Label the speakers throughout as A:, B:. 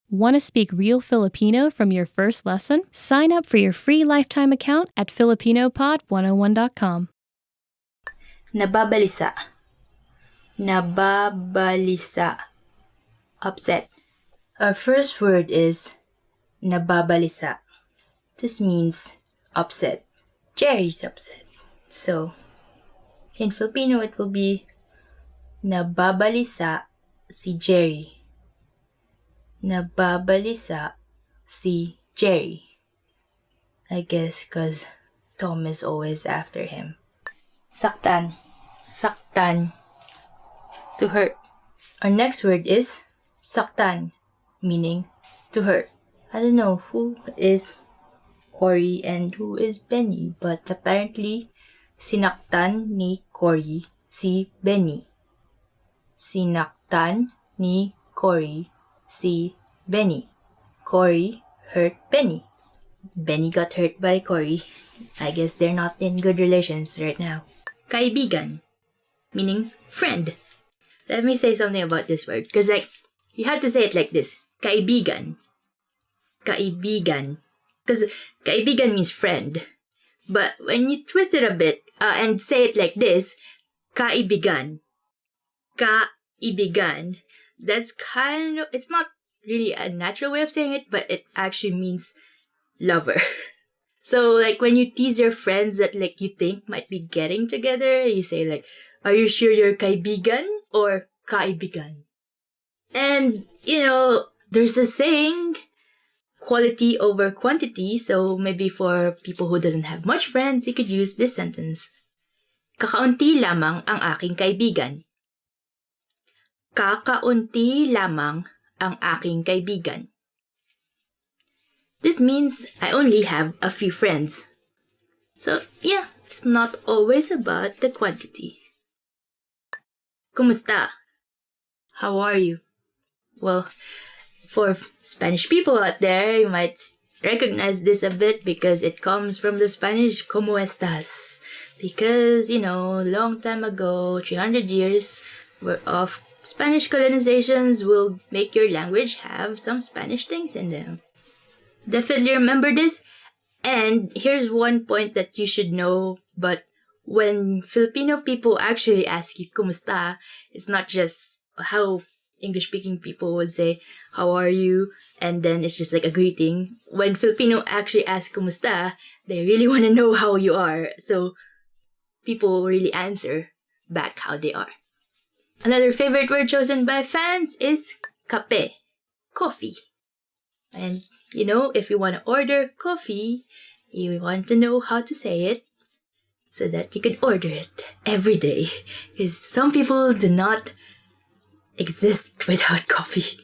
A: Want to speak real Filipino from your first lesson? Sign up for your free lifetime account at filipinopod101.com.
B: Nababalisa. Nababalisa. Upset. Our first word is nababalisa. This means upset. Jerry's upset. So, in Filipino, it will be nababalisa si Jerry. Nababalisa si Jerry. I guess because Tom is always after him. Saktan. Saktan. To hurt. Our next word is saktan, meaning to hurt. I don't know who is Cory and who is Benny, but apparently sinaktan ni Cory si Benny. Sinaktan ni Cory si Benny. Cory hurt Benny. Benny got hurt by Cory. I guess they're not in good relations right now. Kaibigan, meaning friend. Let me say something about this word, because you have to say it like this. Kaibigan. Kaibigan. Because kaibigan means friend. But when you twist it a bit and say it like this, kaibigan. Kaibigan. That's kind of, it's not really a natural way of saying it, but it actually means lover. So when you tease your friends that you think might be getting together, you say are you sure you're kaibigan or kaibigan? And there's a saying, quality over quantity, so maybe for people who doesn't have much friends, you could use this sentence. Kakaunti lamang ang aking kaibigan. Kakaunti lamang ang aking kaibigan. This means I only have a few friends. So yeah, it's not always about the quantity. Kumusta? How are you? Well, for Spanish people out there, you might recognize this a bit because it comes from the Spanish ¿Cómo estás? Because, long time ago, 300 years of Spanish colonizations will make your language have some Spanish things in them. Definitely remember this. And here's one point that you should know, but when Filipino people actually ask you kumusta, it's not just how English-speaking people would say, how are you? And then it's just a greeting. When Filipino actually ask kumusta, they really want to know how you are. So people really answer back how they are. Another favorite word chosen by fans is kape, coffee. And if you want to order coffee, you want to know how to say it so that you can order it every day. Because some people do not exist without coffee.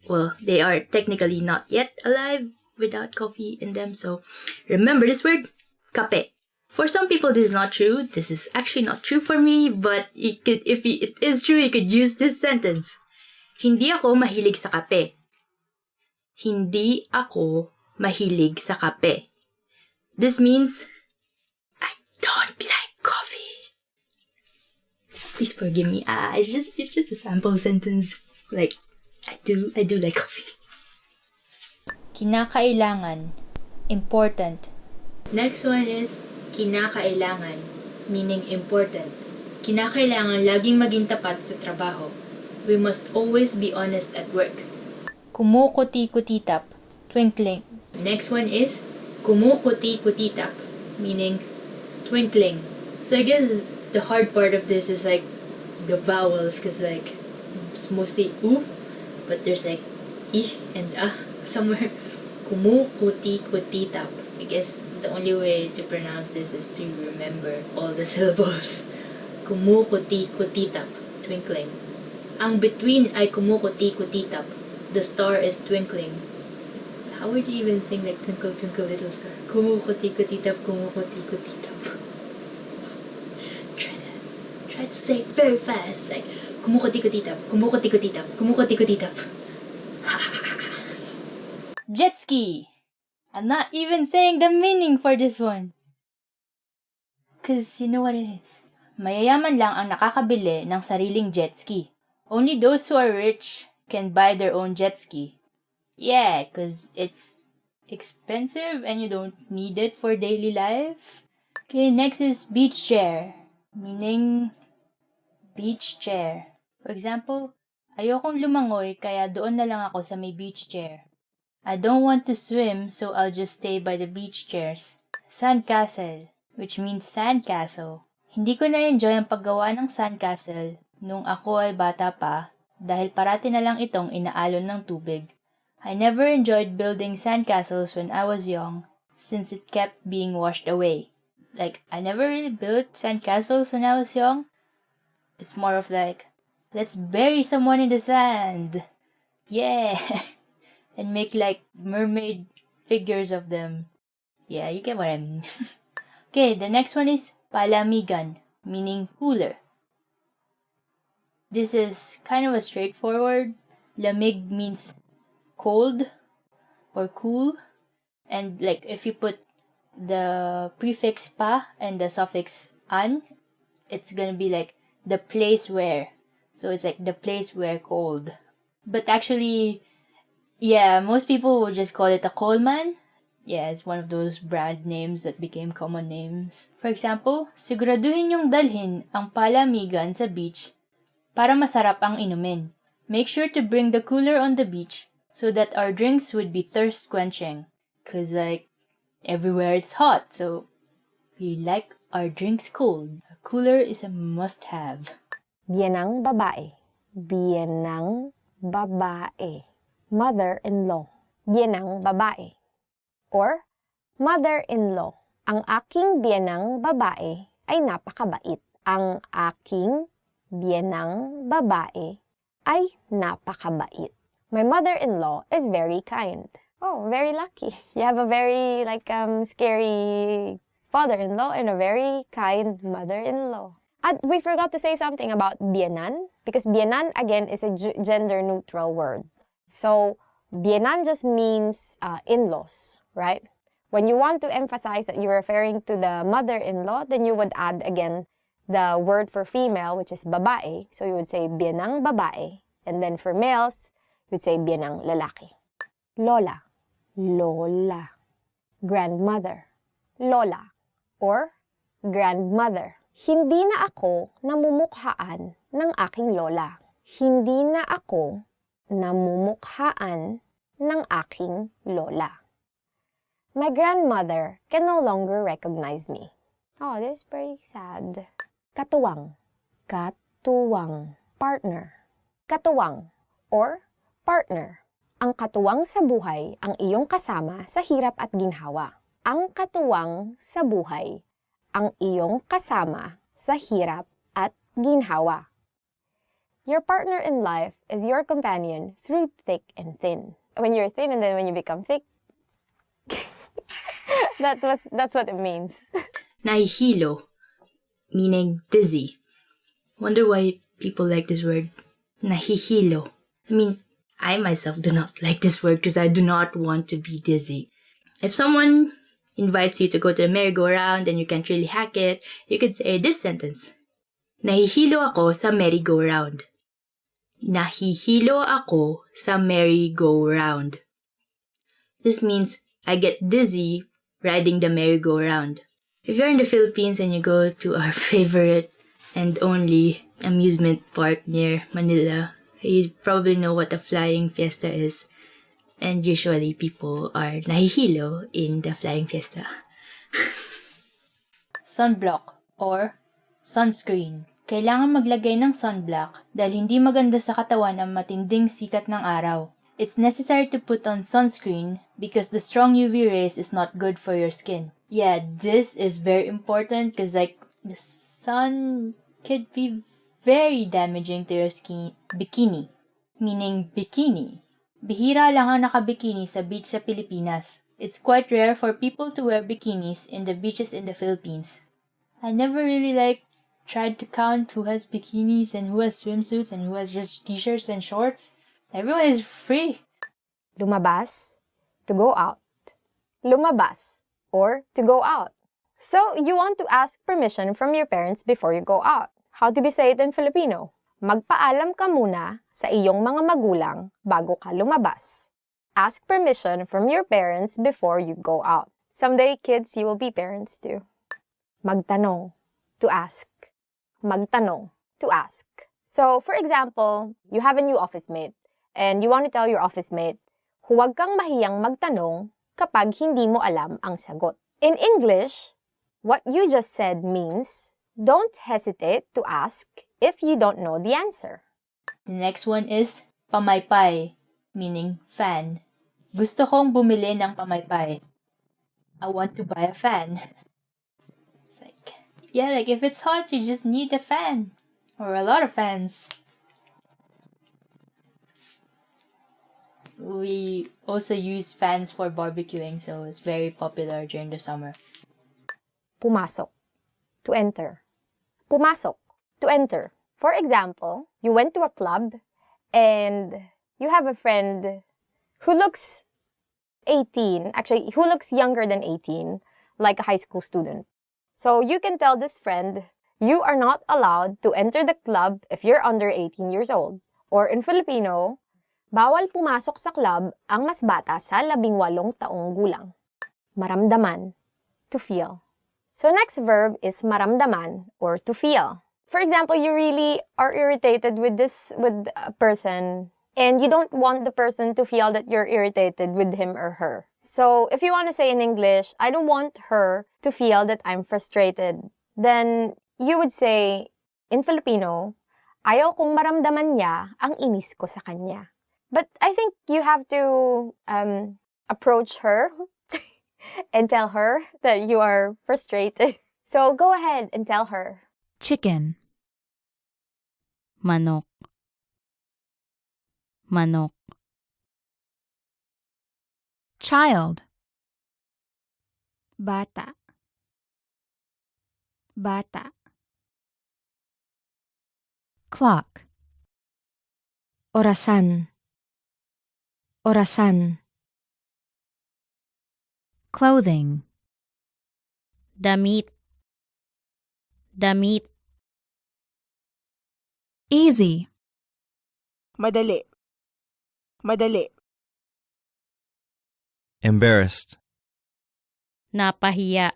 B: Well, they are technically not yet alive without coffee in them. So remember this word, kape. For some people, this is not true. This is actually not true for me. But if it is true, you could use this sentence. Hindi ako mahilig sa kape. Hindi ako mahilig sa kape. This means I don't like coffee. Please forgive me. It's just a sample sentence. I do like coffee.
C: Kinakailangan, important.
B: Next one is kinakailangan, meaning important. Kinakailangan laging maging tapat sa trabaho. We must always be honest at work.
C: Kumukutikutitap, twinkling.
B: Next one is kumukutikutitap, meaning twinkling. So I guess the hard part of this is the vowels, because it's mostly u, but there's I and somewhere. Kumukutikutitap. I guess the only way to pronounce this is to remember all the syllables. Kumukutikutitap, twinkling. Ang between ay kumukutikutitap. The star is twinkling. How would you even sing Twinkle Twinkle Little Star? Kumukutikutitap, kumukutikutitap. Try to say it very fast. Kumukutikutitap, kumukutikutitap, kumukutikutitap.
C: Jet ski. I'm not even saying the meaning for this one. Cause you know what it is. Mayayaman lang ang nakakabili ng sariling jet ski. Only those who are rich can buy their own jet ski. Yeah, because it's expensive and you don't need it for daily life. Okay, next is beach chair, meaning beach chair. For example, ayokong lumangoy kaya doon na lang ako sa may beach chair. I don't want to swim so I'll just stay by the beach chairs. Sandcastle, which means sandcastle. Hindi ko na-enjoy ang paggawa ng sandcastle nung ako ay bata pa dahil parati na lang itong inaalon ng tubig. I never enjoyed building sandcastles when I was young since it kept being washed away. Like, I never really built sandcastles when I was young. It's more of like, let's bury someone in the sand. Yeah. And make like mermaid figures of them. Yeah, you get what I mean. Okay, the next one is palamigan, meaning cooler. This is kind of a straightforward. Lamig means cold or cool. And like if you put the prefix pa and the suffix an, it's gonna be like the place where. So it's like the place where cold. But actually, yeah, most people would just call it a coalman. Yeah, it's one of those brand names that became common names. For example, siguraduhin yung dalhin ang palamigan sa beach para masarap ang inumin. Make sure to bring the cooler on the beach so that our drinks would be thirst-quenching. Cause like, everywhere it's hot, so we like our drinks cold. A cooler is a must-have.
D: Biyenang babae. Biyenang babae. Mother-in-law. Biyenang babae. Or, mother-in-law. Ang aking biyenang babae ay napakabait. Ang aking biyenang babae ay napakabait. My mother-in-law is very kind. Oh, very lucky. You have a very, scary father-in-law and a very kind mother-in-law. And we forgot to say something about biyenan, because biyenan, again, is a gender-neutral word. So, biyenan just means in-laws, right? When you want to emphasize that you're referring to the mother-in-law, then you would add, again, the word for female, which is babae. So, you would say biyenang babae. And then for males, you would say biyenang lalaki. Lola. Lola. Grandmother. Lola. Or grandmother. Hindi na ako namumukhaan ng aking lola. Hindi na ako namumukhaan ng aking lola. My grandmother can no longer recognize me. Oh, this is pretty sad. Katuwang. Katuwang. Partner. Katuwang or partner. Ang katuwang sa buhay ang iyong kasama sa hirap at ginhawa. Ang katuwang sa buhay ang iyong kasama sa hirap at ginhawa. Your partner in life is your companion through thick and thin. When you're thin and then when you become thick, that's what it means.
B: Nahihilo, meaning dizzy. Wonder why people like this word. Nahihilo. I mean, I myself do not like this word because I do not want to be dizzy. If someone invites you to go to the merry-go-round and you can't really hack it, you could say this sentence. Nahihilo ako sa merry-go-round. Nahihilo ako sa merry-go-round. This means I get dizzy riding the merry-go-round. If you're in the Philippines and you go to our favorite and only amusement park near Manila, you probably know what a flying fiesta is. And usually people are nahihilo in the flying fiesta.
C: Sunblock or sunscreen. Kailangan maglagay ng sunblock dahil hindi maganda sa katawan ang matinding sikat ng araw. It's necessary to put on sunscreen because the strong UV rays is not good for your skin. Yeah, this is very important because the sun could be very damaging to your skin. Bikini, meaning bikini. Bihira lang ang nakabikini sa beach sa Pilipinas. It's quite rare for people to wear bikinis in the beaches in the Philippines. I never really tried to count who has bikinis and who has swimsuits and who has just t-shirts and shorts. Everyone is free.
D: Lumabas, to go out. Lumabas, or to go out. So, you want to ask permission from your parents before you go out. How do we say it in Filipino? Magpaalam ka muna sa iyong mga magulang bago ka lumabas. ask permission from your parents before you go out. Someday, kids, you will be parents too. Magtanong, to ask. Magtanong, to ask. So, for example, you have a new office mate and you want to tell your office mate, huwag kang mahiyang magtanong kapag hindi mo alam ang sagot. In English, what you just said means, don't hesitate to ask if you don't know the answer.
C: The next one is pamaypay, meaning fan. Gusto kong bumili ng pamaypay. I want to buy a fan. It's like, yeah, like if it's hot, you just need a fan. Or a lot of fans. We also use fans for barbecuing, so it's very popular during the summer.
D: Pumasok, to enter. Pumasok, to enter. For example, you went to a club and you have a friend who looks 18, actually, who looks younger than 18, like a high school student. So you can tell this friend, you are not allowed to enter the club if you're under 18 years old. Or in Filipino, bawal pumasok sa club ang mas bata sa 18 taong gulang. Maramdaman, to feel. So next verb is maramdaman or to feel. For example, you really are irritated with a person and you don't want the person to feel that you're irritated with him or her. So if you want to say in English, I don't want her to feel that I'm frustrated, then you would say in Filipino, ayaw kong maramdaman niya ang inis ko sa kanya. But I think you have to approach her and tell her that you are frustrated. So go ahead and tell her.
E: Chicken. Manok. Manok. Child. Bata. Bata. Clock.
D: Orasan. Orasan.
E: Clothing.
A: Damit. Damit.
E: Easy.
F: Madali. Madali.
G: Embarrassed.
A: Napahiya.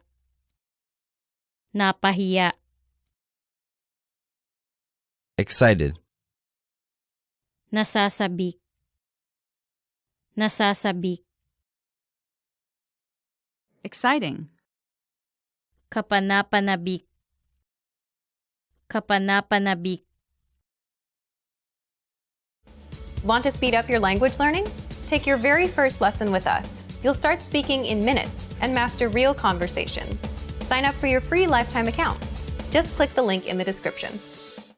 A: Napahiya.
G: Excited.
A: Nasasabik. Nasasabik.
H: Exciting.
A: Kapanapanabik. Kapanapanabik.
I: Want to speed up your language learning? Take your very first lesson with us. You'll start speaking in minutes and master real conversations. Sign up for your free lifetime account. Just click the link in the description.